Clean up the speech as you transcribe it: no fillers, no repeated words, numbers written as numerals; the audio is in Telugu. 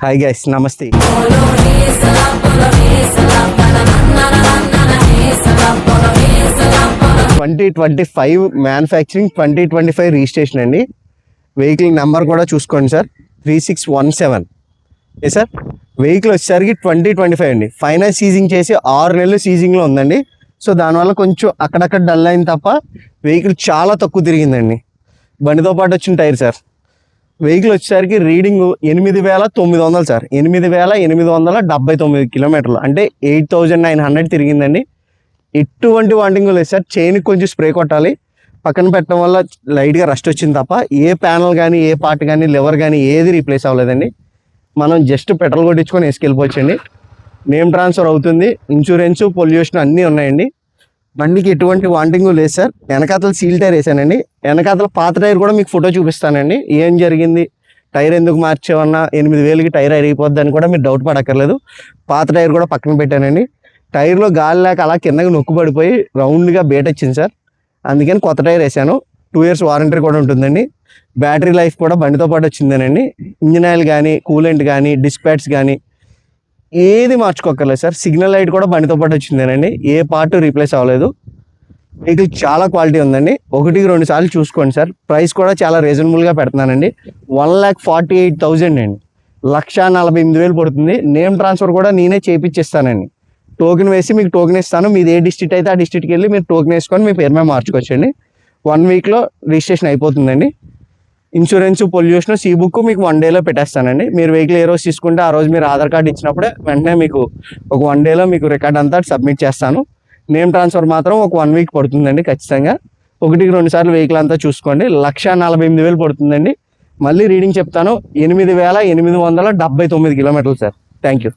హాయ్ గైస్, నమస్తే. 2025 మ్యానుఫ్యాక్చరింగ్, 2025 రిజిస్ట్రేషన్ అండి. వెహికల్ నెంబర్ కూడా చూసుకోండి సార్, 3617. ఏ సార్, వెహికల్ వచ్చేసరికి 2025 అండి. ఫైనాన్స్ సీజింగ్ చేసి 6 నెలలు సీజింగ్లో ఉందండి. సో దానివల్ల కొంచెం అక్కడక్కడ డల్ అయింది తప్ప వెహికల్ చాలా తక్కువ తిరిగిందండి. బండితో పాటు వచ్చిన టైర్ సార్. వెహికల్ వచ్చేసరికి రీడింగ్ 8,900 సార్, 8,879 కిలోమీటర్లు, అంటే 8,900 తిరిగిందండి. ఎటువంటి వాంటింగ్ లేదు సార్. చైన్కి కొంచెం స్ప్రే కొట్టాలి, పక్కన పెట్టడం వల్ల లైట్గా రస్ట్ వచ్చింది తప్ప ఏ ప్యానల్ కానీ, ఏ పార్ట్ కానీ, లివర్ కానీ ఏది రీప్లేస్ అవ్వలేదండి. మనం జస్ట్ పెట్రోల్ కొట్టించుకొని వేసుకెళ్ళిపోవచ్చండి. నేమ్ ట్రాన్స్ఫర్ అవుతుంది, ఇన్సూరెన్స్, పొల్యూషన్ అన్నీ ఉన్నాయండి. బండికి ఎటువంటి వాంటింగ్ లేదు సార్. వెనకాతల సీల్ టైర్ వేసానండి. వెనకాతల పాత టైర్ కూడా మీకు ఫోటో చూపిస్తానండి. ఏం జరిగింది, టైర్ ఎందుకు మార్చేవన్నా 8,000కి టైర్ అయిపోద్ది అని కూడా మీరు డౌట్ పడక్కర్లేదు. పాత టైర్ కూడా పక్కన పెట్టానండి. టైర్లో గాలి లేక అలా కిందకి నొక్కు పడిపోయి రౌండ్గా బేట్ వచ్చింది సార్. అందుకని కొత్త టైర్ వేసాను. 2 years వారంటీ కూడా ఉంటుందండి. బ్యాటరీ లైఫ్ కూడా బండితో పాటు వచ్చిందేనండి. ఇంజిన్ ఆయిల్ కానీ, కూలెంట్ కానీ, డిస్పాట్స్ కానీ ఏది మార్చుకోక్కర్లేదు సార్. సిగ్నల్ లైట్ కూడా బండితో పాటు వచ్చిందేనండి. ఏ పార్ట్ రీప్లేస్ అవ్వలేదు. వెహికల్ చాలా క్వాలిటీ ఉందండి. 1-2 సార్లు చూసుకోండి సార్. ప్రైస్ కూడా చాలా రీజనబుల్గా పెడుతున్నానండి. 1,48,000 అండి, 1,48,000 పడుతుంది. నేమ్ ట్రాన్స్ఫర్ కూడా నేనే చేయించిస్తానండి. టోకెన్ వేసి మీకు టోకెన్ ఇస్తాను. మీది ఏ డిస్ట్రిక్ట్ అయితే ఆ డిస్ట్రిక్ట్కి వెళ్ళి మీరు టోకెన్ వేసుకొని మీ పేరు మీద మార్చుకోవచ్చండి. 1 weekలో రిజిస్ట్రేషన్ అయిపోతుందండి. ఇన్సూరెన్స్, పొల్యూషన్, సీ బుక్ మీకు 1 dayలో పెట్టేస్తానండి. మీరు వెహికల్ ఏ రోజు తీసుకుంటే ఆ రోజు మీరు ఆధార్ కార్డు ఇచ్చినప్పుడే వెంటనే మీకు ఒక 1 dayలో మీకు రికార్డ్ అంతా సబ్మిట్ చేస్తాను. నేమ్ ట్రాన్స్ఫర్ మాత్రం ఒక 1 week పడుతుందండి ఖచ్చితంగా. 1-2 సార్లు వెహికల్ అంతా చూసుకోండి. 1,48,000 పడుతుందండి. మళ్ళీ రీడింగ్ చెప్తాను, 8,879 కిలోమీటర్లు సార్. Thank you.